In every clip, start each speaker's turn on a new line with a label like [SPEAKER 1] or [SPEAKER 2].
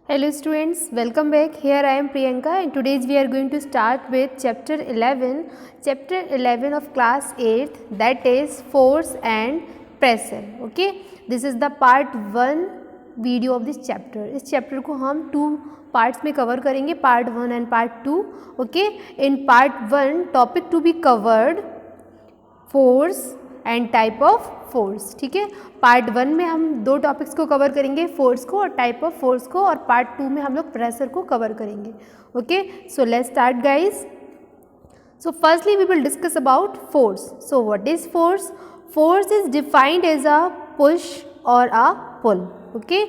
[SPEAKER 1] Hello students, welcome back. Here I am Priyanka and today we are going to start with chapter 11 of class 8, that is force and pressure. Okay, this is the part 1 video of this chapter. इस chapter को हम 2 parts में cover करेंगे, part 1 and part 2. Okay, in part 1 topic to be covered force and type of force. ठीक है, part 1 में हम 2 topics को कवर करेंगे, फोर्स को और टाइप ऑफ फोर्स को, और पार्ट 2 में हम लोग प्रेशर को कवर करेंगे. Okay, so let's start guys. So firstly we will discuss about force. So what is force? Force is defined as a push और a pull. Okay,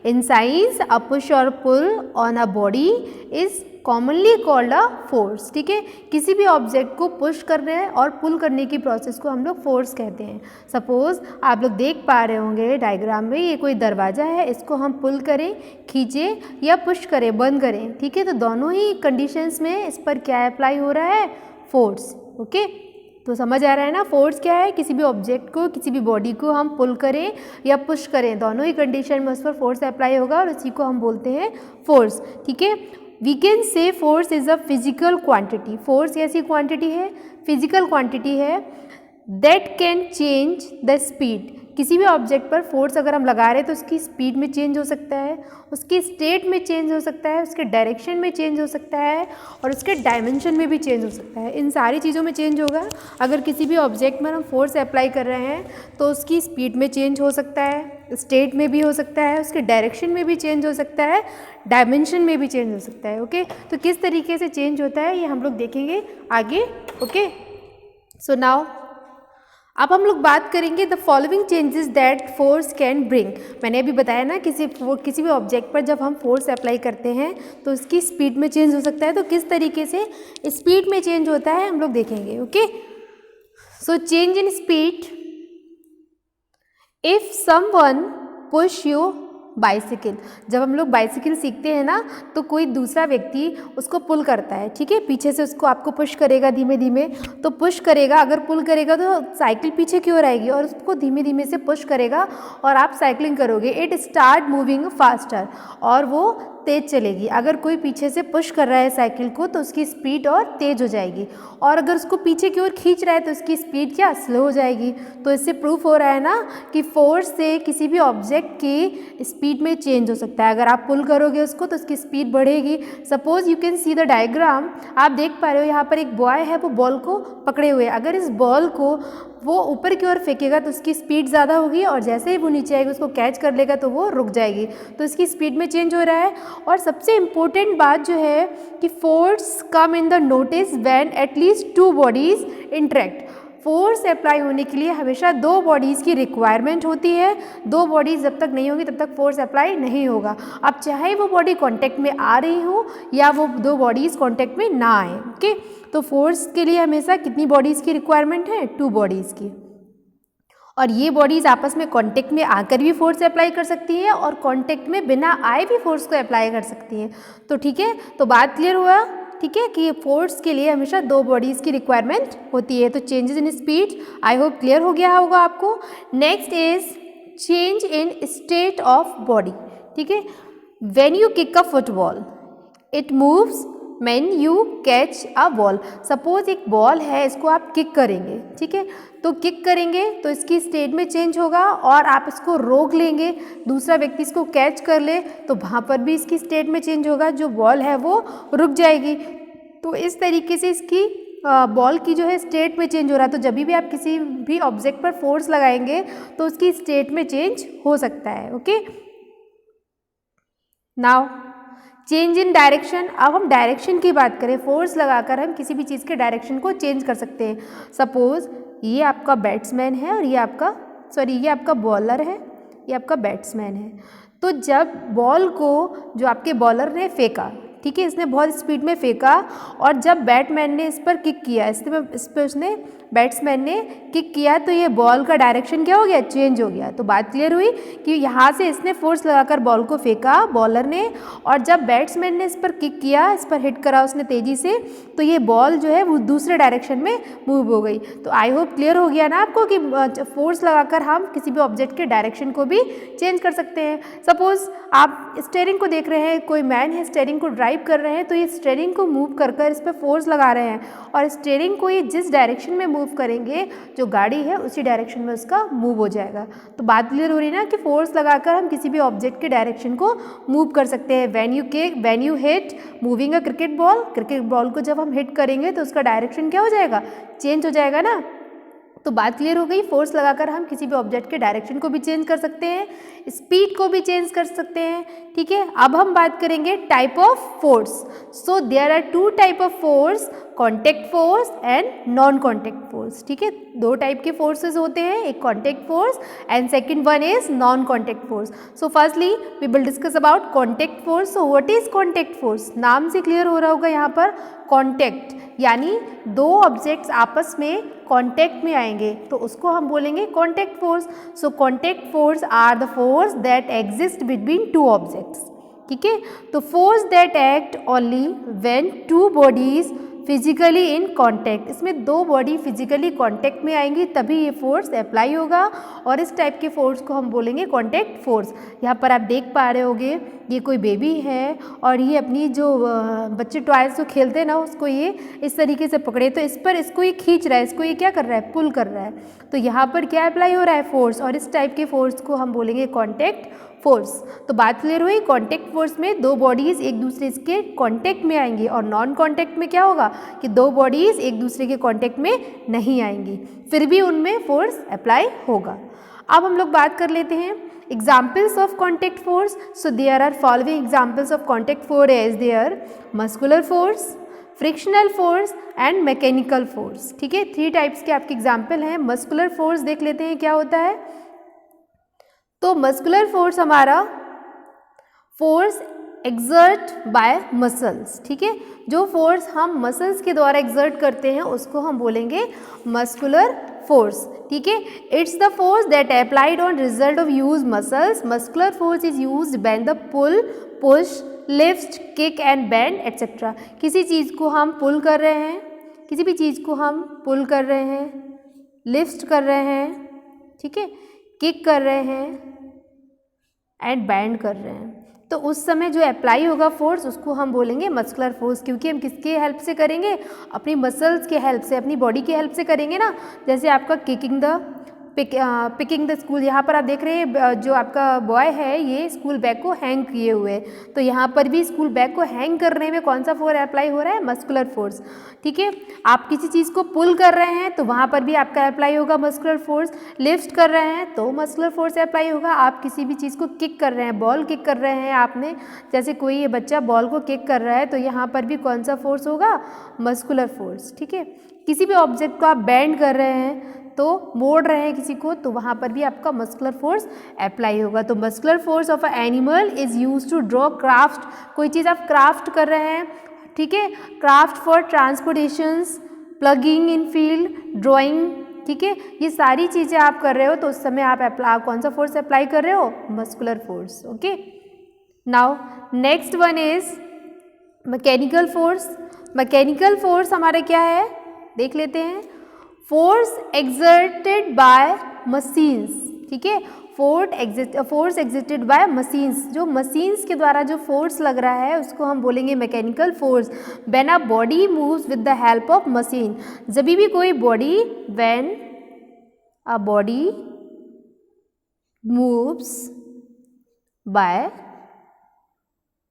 [SPEAKER 1] in science a push or pull on a body is commonly called a force. ठीक है, किसी भी object को push करने और पुल करने की प्रोसेस को हम लोग फोर्स कहते हैं. सपोज आप लोग देख पा रहे होंगे डायग्राम में, ये कोई दरवाज़ा है, इसको हम पुल करें, खींचें या पुश करें, बंद करें. ठीक है, तो दोनों ही कंडीशंस में इस पर क्या अप्लाई हो रहा है? फोर्स. ओके, तो समझ आ रहा है ना फोर्स क्या है? किसी भी ऑब्जेक्ट को, किसी भी बॉडी को हम पुल करें या पुश करें, दोनों ही कंडीशन में उस पर फोर्स अप्लाई होगा और उसी को हम बोलते हैं फोर्स. ठीक है, we can say force is a physical quantity. Force ऐसी क्वांटिटी है, फिजिकल क्वांटिटी है that can change the speed. किसी भी ऑब्जेक्ट पर फोर्स अगर हम लगा रहे हैं तो उसकी स्पीड में चेंज हो सकता है, उसकी स्टेट में चेंज हो सकता है, उसके डायरेक्शन में चेंज हो सकता है और उसके डायमेंशन में भी चेंज हो सकता है. इन सारी चीज़ों में चेंज होगा. अगर किसी भी ऑब्जेक्ट में हम फोर्स अप्लाई कर रहे हैं तो उसकी स्पीड में चेंज हो सकता है, स्टेट में भी हो सकता है, उसके डायरेक्शन में भी चेंज हो सकता है, डायमेंशन में भी चेंज हो सकता है. ओके, तो किस तरीके से चेंज होता है ये हम लोग देखेंगे आगे. ओके, सो नाउ अब हम लोग बात करेंगे the following changes that force can bring. मैंने अभी बताया ना, किसी भी ऑब्जेक्ट पर जब हम फोर्स अप्लाई करते हैं तो उसकी स्पीड में चेंज हो सकता है. तो किस तरीके से स्पीड में चेंज होता है हम लोग देखेंगे. Okay, so change in speed. If someone push you bicycle. जब हम लोग बाइसिकल सीखते हैं ना तो कोई दूसरा व्यक्ति उसको पुल करता है. ठीक है, पीछे से उसको आपको पुश करेगा धीमे धीमे, तो पुश करेगा, अगर पुल करेगा तो साइकिल पीछे की ओर आएगी और उसको धीमे धीमे से पुश करेगा और आप साइकिलिंग करोगे. इट स्टार्ट मूविंग फास्टर, और वो तेज़ चलेगी. अगर कोई पीछे से पुश कर रहा है साइकिल को तो उसकी स्पीड और तेज़ हो जाएगी, और अगर उसको पीछे की ओर खींच रहा है तो उसकी स्पीड क्या? स्लो हो जाएगी. तो इससे प्रूफ हो रहा है ना कि फोर्स से किसी भी ऑब्जेक्ट की स्पीड में चेंज हो सकता है. अगर आप पुल करोगे उसको तो उसकी स्पीड बढ़ेगी. Suppose you can see the diagram. आप देख पा रहे हो यहाँ पर एक बॉय है, वो बॉल को पकड़े हुए. अगर इस बॉल को वो ऊपर की ओर फेंकेगा तो उसकी स्पीड ज़्यादा होगी, और जैसे ही वो नीचे आएगी उसको कैच कर लेगा तो वो रुक जाएगी. तो इसकी स्पीड में चेंज हो रहा है. और सबसे इम्पोर्टेंट बात जो है कि force come in the notice when at least 2 bodies interact. Force apply होने के लिए हमेशा 2 बॉडीज़ की रिक्वायरमेंट होती है. 2 बॉडीज़ जब तक नहीं होगी तब तक फोर्स अप्लाई नहीं होगा. अब चाहे वो बॉडी कांटेक्ट में आ रही हो या वो 2 बॉडीज़ कांटेक्ट में ना आए. ओके, तो फोर्स के लिए हमेशा कितनी बॉडीज़ की रिक्वायरमेंट है? 2 बॉडीज़ की. और ये बॉडीज़ आपस में कांटेक्ट में आकर भी फोर्स अप्लाई कर सकती हैं और कांटेक्ट में बिना आए भी फोर्स को अप्लाई कर सकती हैं. तो ठीक है, तो बात क्लियर हुआ. ठीक है, कि फोर्स के लिए हमेशा 2 बॉडीज़ की रिक्वायरमेंट होती है. तो changes in speed I hope clear हो गया होगा आपको. Next is change in state of body. ठीक है, when you kick a football it moves man you catch a ball. Suppose एक बॉल है, इसको आप किक करेंगे. ठीक है, तो किक करेंगे तो इसकी स्टेट में चेंज होगा, और आप इसको रोक लेंगे, दूसरा व्यक्ति इसको कैच कर ले तो वहाँ पर भी इसकी स्टेट में चेंज होगा, जो बॉल है वो रुक जाएगी. तो इस तरीके से इसकी बॉल की जो है स्टेट में चेंज हो रहा है. तो जब भी आप किसी भी ऑब्जेक्ट पर फोर्स लगाएंगे तो उसकी स्टेट में चेंज हो सकता है. Okay, now change in direction. अब हम डायरेक्शन की बात करें, फोर्स लगाकर हम किसी भी चीज़ के डायरेक्शन को चेंज कर सकते हैं. सपोज ये आपका बैट्समैन है और ये आपका बॉलर है, ये आपका बैट्समैन है. तो जब बॉल को जो आपके बॉलर ने फेंका, ठीक है, इसने बहुत स्पीड में फेंका और जब बैटमैन ने इस पर किक किया, इस पर उसने बैट्समैन ने किक किया तो ये बॉल का डायरेक्शन क्या हो गया, चेंज हो गया। तो बात क्लियर हुई कि यहाँ से इसने फोर्स लगाकर बॉल को फेंका बॉलर ने, और जब बैट्समैन ने इस पर किक किया, इस पर हिट करा उसने तेज़ी से, तो ये बॉल जो है वो दूसरे डायरेक्शन में मूव हो गई। तो आई होप क्लियर हो गया ना आपको कि फोर्स लगाकर हम किसी भी ऑब्जेक्ट के डायरेक्शन को भी चेंज कर सकते हैं। सपोज आप स्टीयरिंग को देख रहे हैं, कोई मैन है स्टीयरिंग को ड्राइव कर रहे हैं, तो ये स्टीयरिंग को मूव कर कर इस पर फोर्स लगा रहे हैं और स्टीयरिंग को ये जिस डायरेक्शन में मूव करेंगे जो गाड़ी है उसी डायरेक्शन में उसका मूव हो जाएगा। तो बात क्लियर हो रही ना कि फोर्स लगाकर हम किसी भी ऑब्जेक्ट के डायरेक्शन को मूव कर सकते हैं। When you hit moving a cricket ball को जब हम हिट करेंगे तो उसका डायरेक्शन क्या हो जाएगा, चेंज हो जाएगा ना। तो बात क्लियर हो गई, फोर्स लगाकर हम किसी भी ऑब्जेक्ट के डायरेक्शन को भी चेंज कर सकते हैं, स्पीड को भी चेंज कर सकते हैं। ठीक है, अब हम बात करेंगे type of force. So there are two type of force, contact force and non contact force. ठीक है, दो टाइप के फोर्सेस होते हैं, एक contact force and second one is non contact force. So firstly we will discuss about contact force. So what is contact force, नाम से clear हो रहा होगा यहाँ पर, कॉन्टैक्ट यानी दो ऑब्जेक्ट्स आपस में कॉन्टैक्ट में आएंगे तो उसको हम बोलेंगे contact force. So contact force are the force that exist between two objects. ठीक है, तो force that act only when two bodies physically in contact, इसमें दो बॉडी फिजिकली कॉन्टैक्ट में आएंगी तभी ये फोर्स अप्लाई होगा और इस टाइप के फोर्स को हम बोलेंगे कॉन्टैक्ट फोर्स। यहाँ पर आप देख पा रहे होंगे ये कोई बेबी है और ये अपनी जो बच्चे टॉयज को खेलते हैं ना उसको ये इस तरीके से पकड़े, तो इस पर इसको ये खींच रहा है, इसको ये क्या कर रहा है, पुल कर रहा है। तो यहाँ पर क्या अप्लाई हो रहा है, फोर्स, और इस टाइप के फोर्स को हम बोलेंगे कॉन्टैक्ट फोर्स। तो बात क्लियर हुई, कॉन्टैक्ट फोर्स में दो बॉडीज एक दूसरे के कॉन्टैक्ट में आएंगी और नॉन कॉन्टैक्ट में क्या होगा कि दो बॉडीज एक दूसरे के कॉन्टैक्ट में नहीं आएंगी, फिर भी उनमें फोर्स अप्लाई होगा। अब हम लोग बात कर लेते हैं examples of contact force. So there are following examples of contact force as their muscular force, frictional force and mechanical force. ठीक है, थ्री टाइप्स के आपके एग्जाम्पल हैं। मस्कुलर फोर्स देख लेते हैं क्या होता है। तो मस्कुलर फोर्स हमारा फोर्स एक्सर्ट बाय मसल्स। ठीक है, जो फोर्स हम मसल्स के द्वारा एक्सर्ट करते हैं उसको हम बोलेंगे मस्कुलर फोर्स। ठीक है, it's the force that applied on result of use muscles. Muscular force is used when the pull, push, lift, kick and bend etcetera. किसी चीज़ को हम पुल कर रहे हैं, किसी भी चीज़ को हम पुल कर रहे हैं, लिफ्ट कर रहे हैं, ठीक है, किक कर रहे हैं एंड बैंड कर रहे हैं, तो उस समय जो अप्लाई होगा फोर्स उसको हम बोलेंगे मस्कुलर फोर्स, क्योंकि हम किसके हेल्प से करेंगे, अपनी मसल्स के हेल्प से, अपनी बॉडी के हेल्प से करेंगे ना। जैसे आपका पिकिंग द स्कूल, यहाँ पर आप देख रहे हैं जो आपका बॉय है ये स्कूल बैग को हैंग किए हुए, तो यहाँ पर भी स्कूल बैग को हैंग करने में कौन सा फोर्स अप्लाई हो रहा है, मस्कुलर फोर्स। ठीक है, आप किसी चीज़ को पुल कर रहे हैं तो वहाँ पर भी आपका अप्लाई होगा मस्कुलर फोर्स। लिफ्ट कर रहे हैं तो मस्कुलर फोर्स अप्लाई होगा। आप किसी भी चीज़ को किक कर रहे हैं, बॉल किक कर रहे हैं आपने, जैसे कोई ये बच्चा बॉल को किक कर रहा है तो यहाँ पर भी कौन सा फोर्स होगा, मस्कुलर फोर्स। ठीक है, किसी भी ऑब्जेक्ट को आप बेंड कर रहे हैं तो मोड़ रहे हैं किसी को, तो वहाँ पर भी आपका मस्कुलर फोर्स अप्लाई होगा। तो muscular force of a animal is use to draw craft, कोई चीज़ आप क्राफ्ट कर रहे हैं, ठीक है, craft for transportations, plugging in field, drawing, ठीक है, ये सारी चीज़ें आप कर रहे हो तो उस समय आप कौन सा फोर्स अप्लाई कर रहे हो, muscular force. Okay, now next one is mechanical force. Mechanical force हमारे क्या है देख लेते हैं। फोर्स एक्सर्टेड बाय मशीन्स, ठीक है, फोर्स एक्सर्टेड बाय मशीन्स, जो मशीन्स के द्वारा जो फोर्स लग रहा है उसको हम बोलेंगे mechanical force. When a body moves with the help of machine, जब भी कोई body, when a body moves bye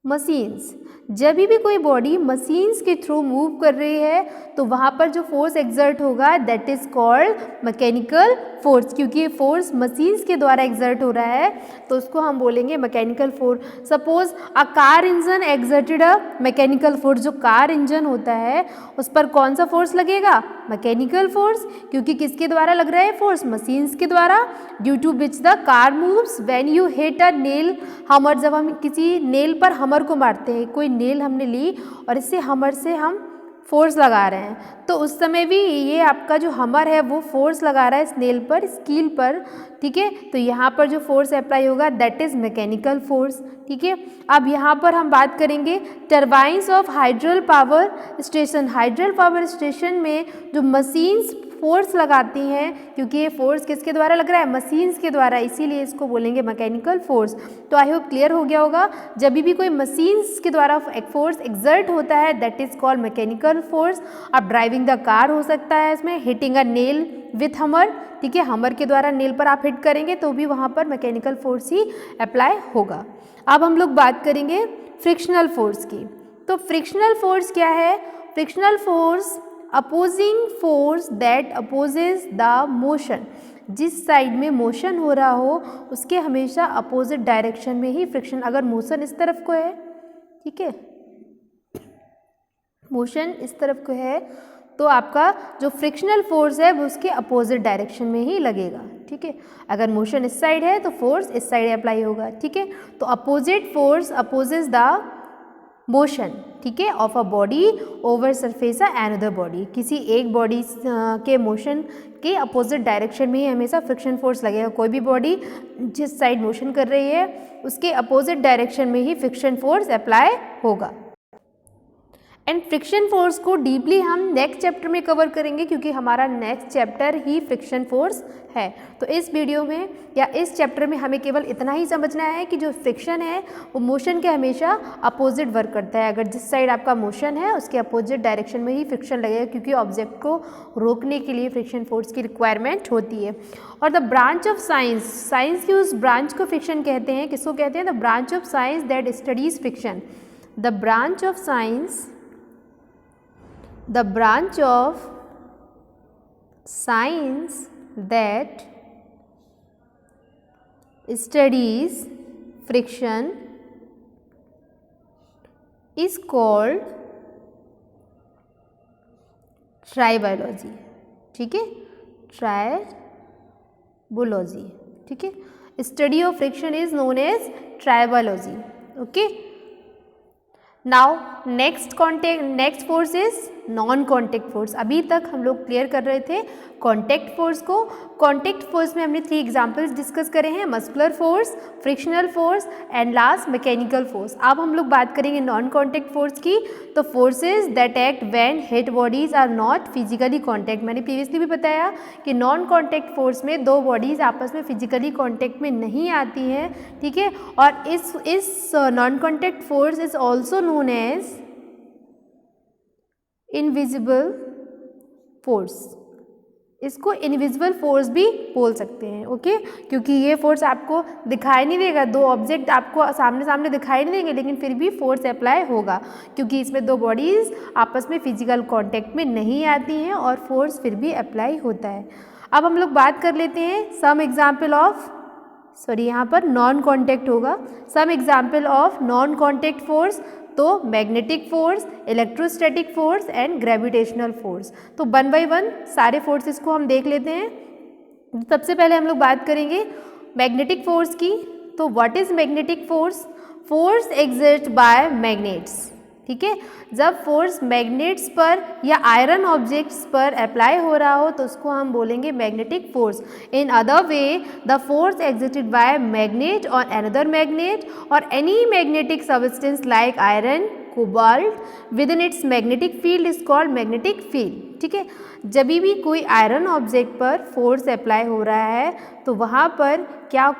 [SPEAKER 1] machines, जब भी कोई बॉडी मशीन्स के थ्रू मूव कर रही है तो वहाँ पर जो फोर्स एक्सर्ट होगा that is called mechanical force, क्योंकि ये फोर्स मशीन्स के द्वारा एक्सर्ट हो रहा है तो उसको हम बोलेंगे mechanical force. Suppose a car engine exerted a mechanical force, जो कार इंजन होता है उस पर कौन सा फोर्स लगेगा, मैकेनिकल फोर्स, क्योंकि किसके द्वारा लग रहा है फोर्स, मशीन्स के द्वारा। Due to which the car moves when you hit a nail hammer, जब हम किसी नेल पर हमर को मारते हैं, कोई नेल हमने ली और इससे हमर से हम फोर्स लगा रहे हैं, तो उस समय भी ये आपका जो हमर है वो फोर्स लगा रहा है इस नेल पर, इस कील पर, ठीक है। तो यहाँ पर जो फोर्स अप्लाई होगा दैट इज़ मैकेनिकल फोर्स, ठीक है। अब यहाँ पर हम बात करेंगे turbines of hydel power station. Hydel power station में जो मशीन्स फोर्स लगाती हैं, क्योंकि ये फोर्स किसके द्वारा लग रहा है, मशीन्स के द्वारा, इसीलिए इसको बोलेंगे मैकेनिकल फोर्स। तो आई होप क्लियर हो गया होगा। जब भी कोई मशीन्स के द्वारा एक फोर्स एक्सर्ट होता है that is called mechanical force. अब ड्राइविंग द कार हो सकता है इसमें, हिटिंग अ नेल विथ हमर, ठीक है, हमर के द्वारा नेल पर आप हिट करेंगे तो भी वहाँ पर मैकेनिकल फोर्स ही अप्लाई होगा। अब हम लोग बात करेंगे फ्रिक्शनल फोर्स की। तो फ्रिक्शनल फोर्स क्या है? Frictional force opposing force that opposes the motion. जिस साइड में मोशन हो रहा हो उसके हमेशा अपोजिट डायरेक्शन में ही फ्रिक्शन, अगर मोशन इस तरफ को है, ठीक है, मोशन इस तरफ को है तो आपका जो फ्रिक्शनल फोर्स है वो उसके अपोजिट डायरेक्शन में ही लगेगा, ठीक है। अगर मोशन इस साइड है तो फोर्स इस साइड अप्लाई होगा, ठीक है। तो opposite force opposes the motion, ठीक है, of a body over surface a another body. किसी एक बॉडी के मोशन के अपोजिट डायरेक्शन में ही हमेशा फ्रिक्शन फोर्स लगेगा। कोई भी बॉडी जिस साइड मोशन कर रही है उसके अपोजिट डायरेक्शन में ही फ्रिक्शन फोर्स अप्लाई होगा। एंड फ्रिक्शन फोर्स को डीपली हम नेक्स्ट चैप्टर में कवर करेंगे, क्योंकि हमारा नेक्स्ट चैप्टर ही फ्रिक्शन फोर्स है। तो इस वीडियो में या इस चैप्टर में हमें केवल इतना ही समझना है कि जो फ्रिक्शन है वो मोशन के हमेशा अपोजिट वर्क करता है। अगर जिस साइड आपका मोशन है उसके अपोजिट डायरेक्शन में ही फ्रिक्शन लगेगा, क्योंकि ऑब्जेक्ट को रोकने के लिए फ्रिक्शन फोर्स की रिक्वायरमेंट होती है। और the branch of science, science की उस ब्रांच को फ्रिक्शन कहते हैं। किसको कहते हैं? The branch of science that studies friction. The branch of science, the branch of science that studies friction is called tribology, ठीक है, ट्राइबोलॉजी, ठीक है। Study of friction is known as tribology, okay. Now next force is non contact force. अभी तक हम लोग clear कर रहे थे कॉन्टेक्ट फोर्स को। कॉन्टेक्ट फोर्स में हमने 3 एग्जाम्पल्स डिस्कस करे हैं, muscular force, frictional force and last mechanical force. अब हम लोग बात करेंगे नॉन कॉन्टेक्ट फोर्स की। तो forces that act when hit bodies are not physically contact. मैंने प्रीवियसली भी बताया कि नॉन कॉन्टैक्ट फोर्स में 2 बॉडीज आपस में फिजिकली कॉन्टैक्ट में नहीं आती हैं, ठीक है। और इस non contact force is also known as invisible force. इसको इनविजिबल फोर्स भी बोल सकते हैं, ओके, क्योंकि ये फोर्स आपको दिखाई नहीं देगा, 2 ऑब्जेक्ट आपको सामने सामने दिखाई नहीं देंगे, लेकिन फिर भी फोर्स अप्लाई होगा, क्योंकि इसमें 2 बॉडीज आपस में फिजिकल कांटेक्ट में नहीं आती हैं और फोर्स फिर भी अप्लाई होता है। अब हम लोग बात कर लेते हैं सम एग्जाम्पल ऑफ, यहाँ पर नॉन कॉन्टैक्ट होगा, some example of non contact force. तो magnetic force, electrostatic force and gravitational force. तो 1 बाय 1 सारे फोर्सेस को हम देख लेते हैं। सबसे पहले हम लोग बात करेंगे मैग्नेटिक फोर्स की। तो what is magnetic force? Force exert by magnets, ठीक है। जब फोर्स मैग्नेट्स पर या आयरन ऑब्जेक्ट्स पर अप्लाई हो रहा हो तो उसको हम बोलेंगे magnetic force. In other way the force exerted by magnet और अनदर मैग्नेट और any magnetic substance like iron, cobalt with in its magnetic field is called magnetic field, ठीक है। जब भी कोई आयरन ऑब्जेक्ट पर फोर्स अप्लाई हो रहा है तो वहाँ पर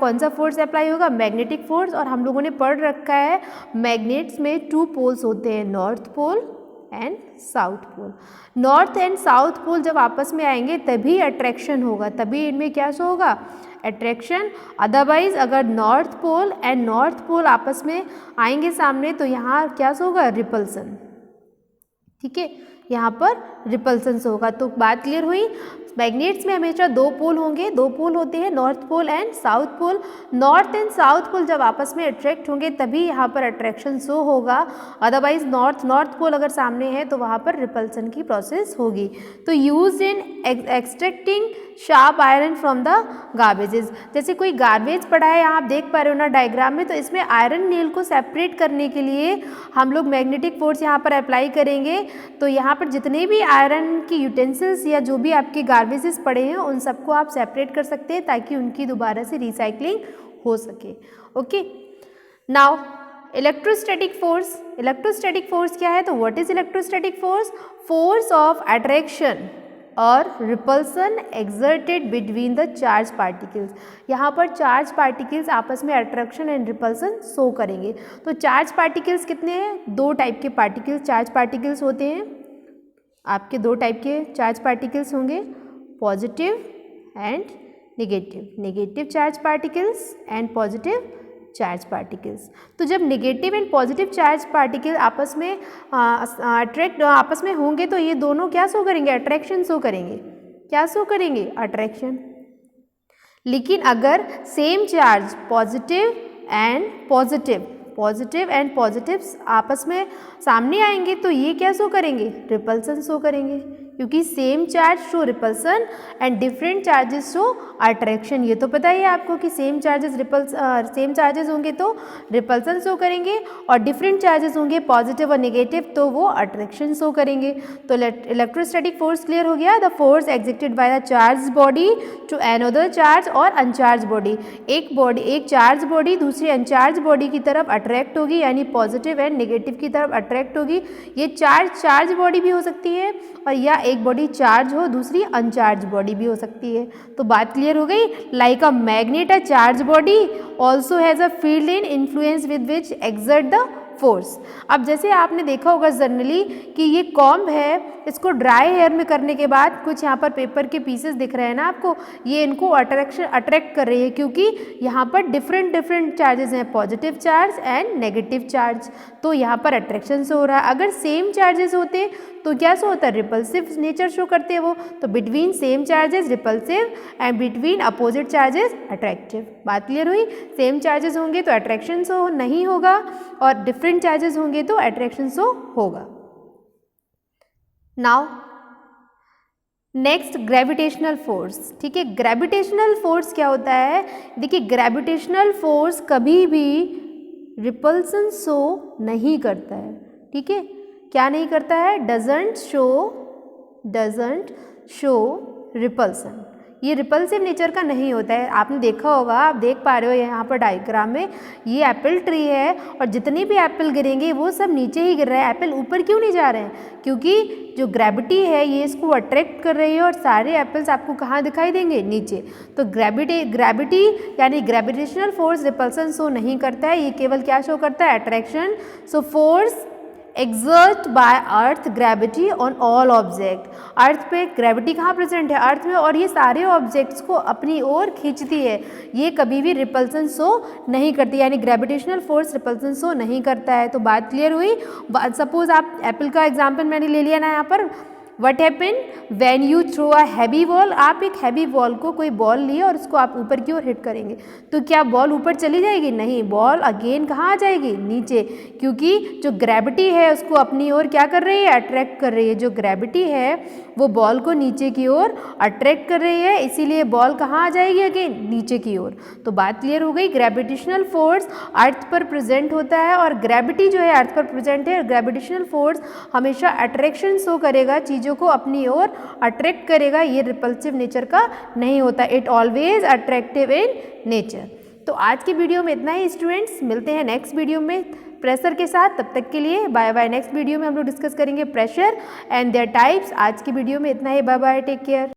[SPEAKER 1] कौन सा फोर्स अप्लाई होगा? Magnetic force. और हम लोगों ने पढ़ रखा है मैग्नेट्स में 2 पोल्स होते हैं, north pole and south pole. North and south pole जब आपस में आएंगे तभी अट्रैक्शन होगा, तभी इनमें क्या शो होगा? अट्रैक्शन। अदरवाइज अगर north pole and north pole आपस में आएंगे सामने तो यहाँ क्या शो होगा? रिपल्सन, ठीक है। यहाँ पर रिपल्सन शो होगा। तो बात क्लियर हुई। मैग्नेट्स में हमेशा दो पोल होंगे, दो पोल होते हैं north pole and south pole. North and south pole जब आपस में अट्रैक्ट होंगे तभी यहाँ पर अट्रैक्शन शो होगा, अदरवाइज नॉर्थ पोल अगर सामने है तो वहाँ पर रिपल्सन की प्रोसेस होगी। तो use in extracting sharp iron from the garbages, जैसे कोई गार्बेज पड़ा है यहाँ आप देख पा रहे हो ना डायग्राम में, तो इसमें आयरन नील को सेपरेट करने के लिए हम लोग मैग्नेटिक फोर्स यहाँ पर अप्लाई करेंगे। तो यहाँ पर जितने भी आयरन की यूटेंसिल्स या जो भी आपके गार्बेजेस पड़े हैं उन सबको आप सेपरेट कर सकते हैं ताकि उनकी दोबारा से रिसाइकलिंग हो सके। Okay, now electrostatic force. Electrostatic force क्या है? तो what is electrostatic force? Force of attraction और repulsion exerted between the charge particles. यहाँ पर चार्ज पार्टिकल्स आपस में अट्रैक्शन एंड रिपल्सन शो करेंगे। तो चार्ज पार्टिकल्स कितने हैं? दो टाइप के पार्टिकल्स चार्ज पार्टिकल्स होते हैं आपके, दो टाइप के चार्ज पार्टिकल्स होंगे, positive and negative. Negative charge particles and positive charge particles. तो जब negative and positive charge particle आपस में आपस में होंगे तो ये दोनों क्या शो करेंगे? अट्रैक्शन शो करेंगे। क्या शो करेंगे? अट्रैक्शन। लेकिन अगर same charge positive and positive आपस में सामने आएंगे तो ये क्या शो करेंगे? रिपल्सन शो करेंगे, क्योंकि same charge show repulsion and different charges show attraction. ये तो पता ही है आपको कि सेम चार्जेस होंगे तो रिपल्सन शो करेंगे और डिफरेंट चार्जेस होंगे पॉजिटिव और नेगेटिव तो वो अट्रैक्शन शो करेंगे। तो इलेक्ट्रोस्टैटिक फोर्स क्लियर हो गया। The force exerted by the charge body to another charge और अनचार्ज बॉडी। एक चार्ज बॉडी दूसरी अनचार्ज बॉडी की तरफ अट्रैक्ट होगी, यानी पॉजिटिव एंड नेगेटिव की तरफ अट्रैक्ट होगी। ये चार्ज बॉडी भी हो सकती है और या एक बॉडी चार्ज हो दूसरी अनचार्ज बॉडी भी हो सकती है। तो बात क्लियर हो गई। Like a magnet a charge body also has a field in influence with which exert the force. अब जैसे आपने देखा होगा जनरली कि ये कॉम्ब है, इसको ड्राई हेयर में करने के बाद कुछ यहाँ पर पेपर के पीसेस दिख रहे हैं ना आपको, ये इनको अट्रैक्ट कर रही है क्योंकि यहाँ पर डिफरेंट चार्जेस हैं, positive charge and negative charge. तो यहाँ पर अट्रैक्शन से हो रहा है। अगर सेम चार्जेस होते तो क्या शो होता है? रिपल्सिव नेचर शो करते हैं वो। तो between same charges repulsive and between opposite charges attractive. बात क्लियर हुई। सेम चार्जेस होंगे तो अट्रैक्शन शो नहीं होगा और डिफरेंट चार्जेस होंगे तो अट्रैक्शन शो होगा। Now next gravitational force. ठीक है, ग्रेविटेशनल फोर्स क्या होता है? देखिए ग्रेविटेशनल फोर्स कभी भी रिपल्सन शो नहीं करता है। ठीक है, क्या नहीं करता है? Doesn't show repulsion. ये रिपल्सिव नेचर का नहीं होता है। आपने देखा होगा, आप देख पा रहे हो यहाँ पर डायग्राम में, ये एप्पल ट्री है और जितने भी एप्पल गिरेंगे वो सब नीचे ही गिर रहा है। एप्पल ऊपर क्यों नहीं जा रहे हैं? क्योंकि जो ग्रेविटी है ये इसको अट्रैक्ट कर रही है और सारे एप्पल्स आपको कहाँ दिखाई देंगे? नीचे। तो ग्रेविटी यानी ग्रेविटेशनल फोर्स रिपल्सन शो नहीं करता है, ये केवल क्या शो करता है? Attraction. So force exert by earth gravity on all object. Earth पे ग्रेविटी कहाँ प्रेजेंट है? अर्थ में, और ये सारे ऑब्जेक्ट्स को अपनी ओर खींचती है। ये कभी भी रिपल्सन शो नहीं करती, यानी ग्रेविटेशनल फोर्स रिपल्सन शो नहीं करता है। तो बात क्लियर हुई। सपोज आप एप्पल का एग्जाम्पल मैंने ले लिया ना यहाँ पर। What happen when you throw a heavy ball. आप एक हैवी बॉल को, कोई बॉल लिए और उसको आप ऊपर की ओर हिट करेंगे तो क्या बॉल ऊपर चली जाएगी? नहीं, बॉल अगेन कहाँ आ जाएगी? नीचे, क्योंकि जो ग्रेविटी है उसको अपनी ओर क्या कर रही है? अट्रैक्ट कर रही है। जो ग्रेविटी है वो बॉल को नीचे की ओर अट्रैक्ट कर रही है, इसीलिए बॉल कहाँ आ जाएगी? अगेन नीचे की ओर। तो बात क्लियर हो गई। ग्रेविटेशनल फोर्स अर्थ पर प्रेजेंट होता है और ग्रेविटी जो है अर्थ पर प्रेजेंट है। ग्रेविटेशनल फोर्स हमेशा अट्रैक्शन शो करेगा, चीज़ों को अपनी ओर अट्रैक्ट करेगा। ये रिपल्सिव नेचर का नहीं होता। It always attractive in nature. तो आज की वीडियो में इतना ही स्टूडेंट्स, मिलते हैं नेक्स्ट वीडियो में प्रेशर के साथ। तब तक के लिए बाय बाय। नेक्स्ट वीडियो में हम लोग डिस्कस करेंगे प्रेशर एंड देयर टाइप्स। आज की वीडियो में इतना ही। Bye bye, take care.